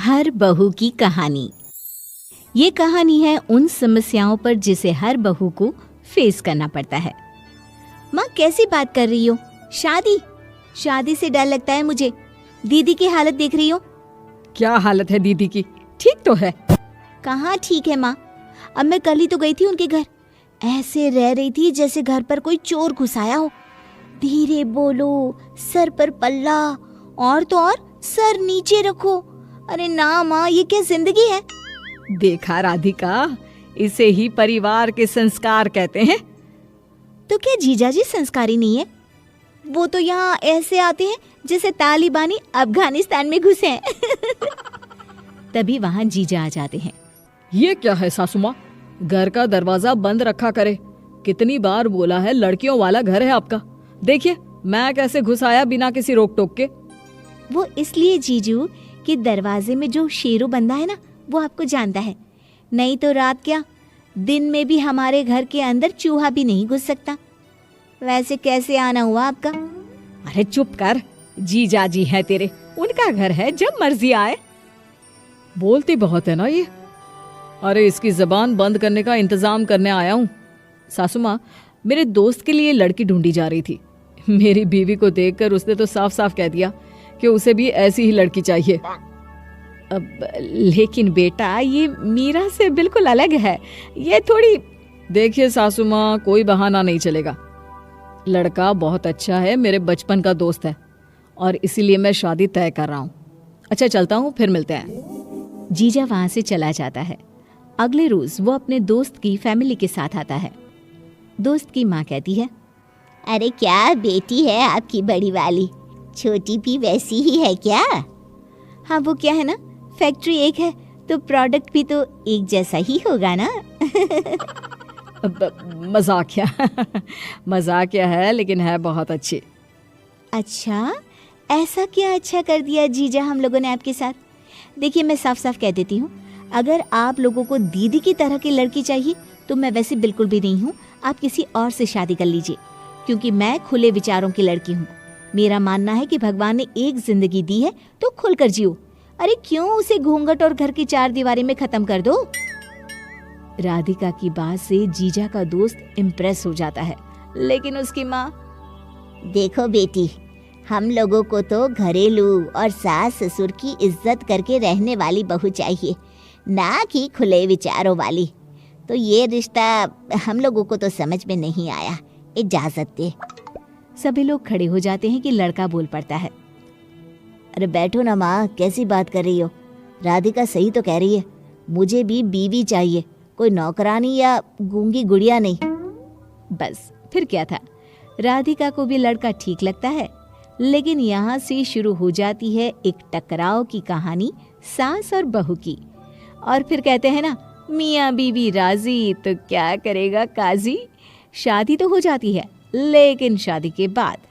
हर बहू की कहानी। ये कहानी है उन समस्याओं पर जिसे हर बहू को फेस करना पड़ता है। माँ कैसी बात कर रही हो? शादी से डर लगता है मुझे। दीदी की हालत देख रही हो? क्या हालत है दीदी की? ठीक तो है। कहाँ ठीक है माँ, अब मैं कल ही तो गई थी उनके घर। ऐसे रह रही थी जैसे घर पर कोई चोर घुस आया हो। धीरे बोलो, सर पर पल्ला, और तो और सर नीचे रखो। अरे ना माँ, ये क्या जिंदगी है? देखा राधिका, इसे ही परिवार के संस्कार कहते हैं। तो क्या जीजा जी संस्कारी नहीं है? वो तो यहाँ ऐसे आते हैं जैसे तालिबानी अफगानिस्तान में घुसे हैं। तभी वहाँ जीजा आ जाते हैं। ये क्या है सासू माँ, घर का दरवाजा बंद रखा करे। कितनी बार बोला है लड़कियों वाला घर है आपका। देखिए मैं कैसे घुस आया बिना किसी रोक टोक के। वो इसलिए जीजू कि दरवाजे में जो शेरू बंदा है ना, वो आपको जानता है। नहीं तो रात क्या, दिन में भी हमारे घर के अंदर चूहा भी नहीं घुस सकता। वैसे कैसे आना हुआ आपका? अरे चुप कर, जीजा जी है तेरे, उनका घर है, जब मर्जी आए। बोलती बहुत है ना ये। अरे इसकी जबान बंद करने का इंतजाम करने आया हूँ। सासू माँ, मेरे दोस्त के लिए लड़की ढूंढी जा रही थी। मेरी बीवी को देखकर उसने तो साफ साफ कह दिया कि उसे भी ऐसी ही लड़की चाहिए। अब लेकिन बेटा, ये मीरा से बिल्कुल अलग है। ये थोड़ी। देखिए सासू माँ, कोई बहाना नहीं चलेगा। लड़का बहुत अच्छा है, मेरे बचपन का दोस्त है, और इसीलिए मैं शादी तय कर रहा हूँ। अच्छा चलता हूँ, फिर मिलते हैं। जीजा वहाँ से चला जाता है। अगले रोज वो अपने दोस्त की फैमिली के साथ आता है। दोस्त की माँ कहती है, अरे क्या बेटी है आपकी बड़ी वाली, छोटी भी वैसी ही है क्या? हाँ, वो क्या है ना, फैक्ट्री एक है तो प्रोडक्ट भी तो एक जैसा ही होगा ना। मजाकिया है, लेकिन है बहुत अच्छी। अच्छा, ऐसा क्या अच्छा कर दिया जीजा हम लोगों ने आपके साथ? देखिए मैं साफ साफ कह देती हूँ, अगर आप लोगों को दीदी की तरह की लड़की चाहिए तो मैं वैसे बिल्कुल भी नहीं हूँ। आप किसी और से शादी कर लीजिए, क्योंकि मैं खुले विचारों की लड़की हूँ। मेरा मानना है कि भगवान ने एक जिंदगी दी है तो खुलकर जियो। अरे क्यों उसे घूंघट और घर की चार दीवारी में खत्म कर दो। राधिका की बात से जीजा का दोस्त इम्प्रेस हो जाता है, लेकिन उसकी माँ, देखो बेटी, हम लोगों को तो घरेलू और सास ससुर की इज्जत करके रहने वाली बहू चाहिए, ना कि खुले विचारों वाली। तो ये रिश्ता हम लोगों को तो समझ में नहीं आया, इजाजत दे। सभी लोग खड़े हो जाते हैं कि लड़का बोल पड़ता है, अरे बैठो ना माँ, कैसी बात कर रही हो? राधिका सही तो कह रही है, मुझे भी बीवी चाहिए, कोई नौकरानी या गूंगी गुड़िया नहीं। बस फिर क्या था, राधिका को भी लड़का ठीक लगता है। लेकिन यहाँ से शुरू हो जाती है एक टकराव की कहानी, सास और बहू की। और फिर कहते हैं ना, मियाँ बीवी राजी तो क्या करेगा काजी। शादी तो हो जाती है, लेकिन शादी के बाद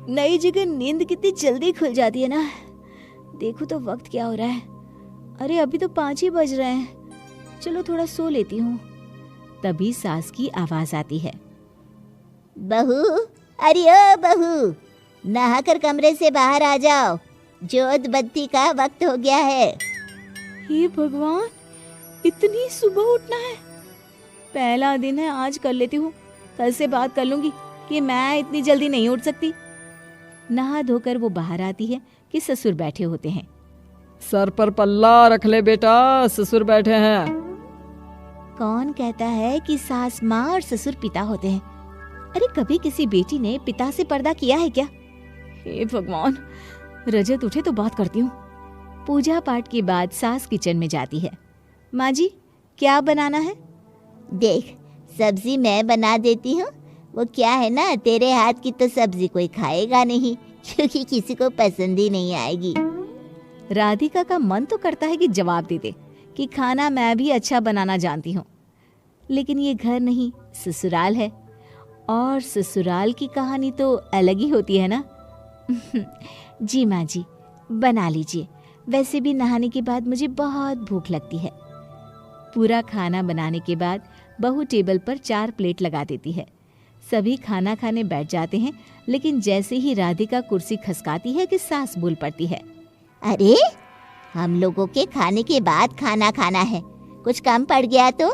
नई जगह नींद कितनी जल्दी खुल जाती है ना। देखो तो वक्त क्या हो रहा है। अरे अभी तो 5 ही बज रहे हैं, चलो थोड़ा सो लेती हूँ। तभी सास की आवाज आती है, बहू, अरे ओ बहू, नहाकर कमरे से बाहर आ जाओ, जोत बत्ती का वक्त हो गया है। हे भगवान, इतनी सुबह उठना है? पहला दिन है, आज कर लेती हूँ, कल से बात कर लूंगी कि मैं इतनी जल्दी नहीं उठ सकती। नहा धोकर वो बाहर आती है कि ससुर बैठे होते हैं। सर पर पल्ला रख ले बेटा, ससुर बैठे हैं। कौन कहता है कि सास माँ और ससुर पिता होते हैं? अरे कभी किसी बेटी ने पिता से पर्दा किया है क्या? हे भगवान, रजत उठे तो बात करती हूँ। पूजा पाठ के बाद सास किचन में जाती है। माँ जी, क्या बनाना है? देख, सब्जी मैं बना देती हूँ। वो क्या है ना, तेरे हाथ की तो सब्जी कोई खाएगा नहीं, क्योंकि किसी को पसंद ही नहीं आएगी। राधिका का मन तो करता है कि जवाब दे दे कि खाना मैं भी अच्छा बनाना जानती हूँ, लेकिन ये घर नहीं, ससुराल है, और ससुराल की कहानी तो अलग ही होती है ना। जी माँ जी, बना लीजिए। वैसे भी नहाने के बाद मुझे बहुत भूख लगती है। पूरा खाना बनाने के बाद बहू टेबल पर 4 प्लेट लगा देती है। सभी खाना खाने बैठ जाते हैं, लेकिन जैसे ही राधिका कुर्सी खसकाती है कि सास बोल पड़ती है, अरे हम लोगों के खाने के बाद खाना खाना है, कुछ कम पड़ गया तो?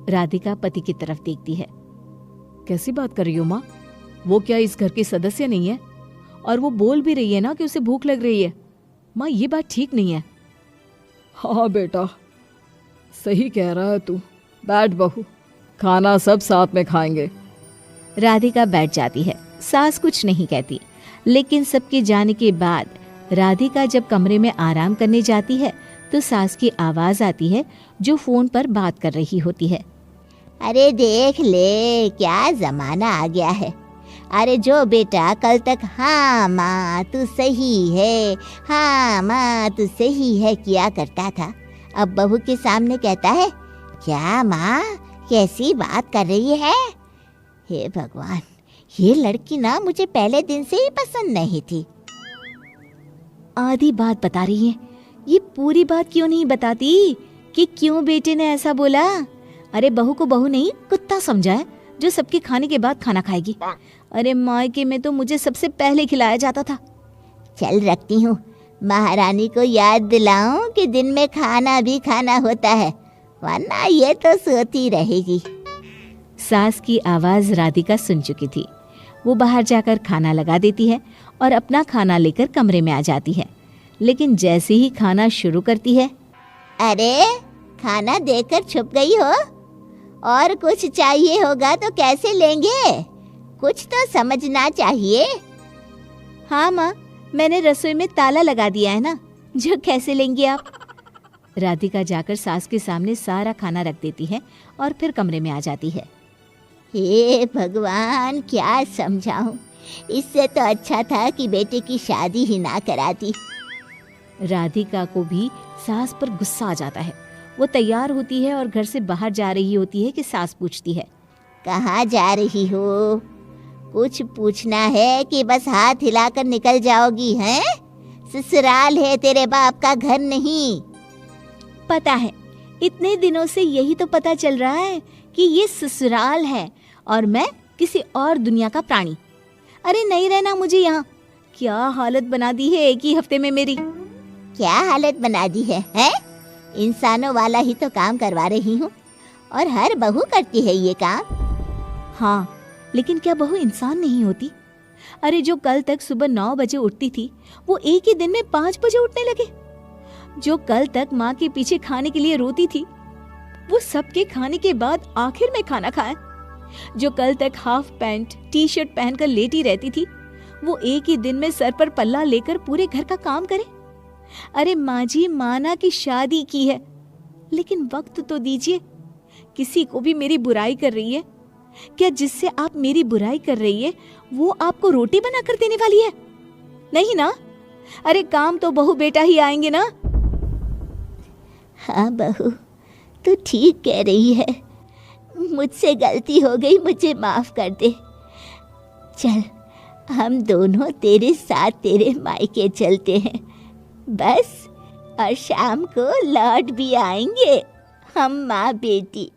राधिका पति की तरफ देखती है। कैसी बात कर रही हो माँ? वो क्या इस घर की सदस्य नहीं है? और वो बोल भी रही है ना कि उसे भूख लग रही है। माँ ये बात ठीक नहीं है। हाँ बेटा, सही कह रहा है तू। बैठ बहू, खाना सब साथ में खाएंगे। राधिका बैठ जाती है। सास कुछ नहीं कहती, लेकिन सबके जाने के बाद राधिका जब कमरे में आराम करने जाती है तो सास की आवाज आती है जो फोन पर बात कर रही होती है। अरे देख ले, क्या जमाना आ गया है। अरे जो बेटा कल तक हाँ माँ तू सही है, हाँ माँ तू सही है किया करता था, अब बहू के सामने कहता है क्या माँ कैसी बात कर रही है। हे भगवान, ये लड़की ना मुझे पहले दिन से ही पसंद नहीं थी। आधी बात बता रही है, ये पूरी बात क्यों नहीं बताती कि क्यों बेटे ने ऐसा बोला। अरे बहू को बहू नहीं कुत्ता समझा है जो सबके खाने के बाद खाना खाएगी। अरे मायके में तो मुझे सबसे पहले खिलाया जाता था। चल रखती हूँ, महारानी को याद दिलाऊं कि दिन में खाना भी खाना होता है, वरना ये तो सोती रहेगी। सास की आवाज राधिका सुन चुकी थी। वो बाहर जाकर खाना लगा देती है और अपना खाना लेकर कमरे में आ जाती है, लेकिन जैसे ही खाना शुरू करती है, अरे खाना देकर छुप गई हो, और कुछ चाहिए होगा तो कैसे लेंगे, कुछ तो समझना चाहिए। हाँ माँ, मैंने रसोई में ताला लगा दिया है ना, जो कैसे लेंगे आप। राधिका जाकर सास के सामने सारा खाना रख देती है और फिर कमरे में आ जाती है। हे भगवान, क्या समझाऊं, इससे तो अच्छा था कि बेटे की शादी ही ना कराती। राधिका को भी सास पर गुस्सा आ जाता है। वो तैयार होती है और घर से बाहर जा रही होती है कि सास पूछती है, कहाँ जा रही हो? कुछ पूछना है कि बस हाथ हिलाकर निकल जाओगी हैं? ससुराल है तेरे बाप का, घर नहीं। पता है, इतने दिनों से यही तो पता चल रहा है कि ये ससुराल है और मैं किसी और दुनिया का प्राणी। अरे नहीं रहना मुझे यहाँ। क्या हालत बना दी है एक ही हफ्ते में मेरी। क्या हालत बना दी है, हैं? इंसानों वाला ही तो काम करवा रही हूँ और हर बहू करती है ये काम। हाँ, लेकिन क्या बहू इंसान नहीं होती? अरे जो कल तक सुबह 9 बजे उठती थी वो एक ही दिन में 5 बजे उठने लगे। जो कल तक माँ के पीछे खाने के लिए रोती थी वो सबके खाने के बाद आखिर में खाना खाए। जो कल तक हाफ पैंट टी शर्ट पहनकर लेटी रहती थी वो एक ही दिन में सर पर पल्ला लेकर पूरे घर का काम करे। अरे माँ जी, माना कि शादी की है, लेकिन वक्त तो दीजिए। किसी को भी मेरी बुराई कर रही है क्या? जिससे आप मेरी बुराई कर रही है वो आपको रोटी बना कर देने वाली है? नहीं ना? अरे काम तो बहू बेटा ही आएंगे ना। हाँ बहू, तू ठीक कह रही है, मुझसे गलती हो गई, मुझे माफ कर दे। चल हम दोनों तेरे साथ तेरे मायके चलते हैं बस, और शाम को लौट भी आएंगे हम माँ बेटी।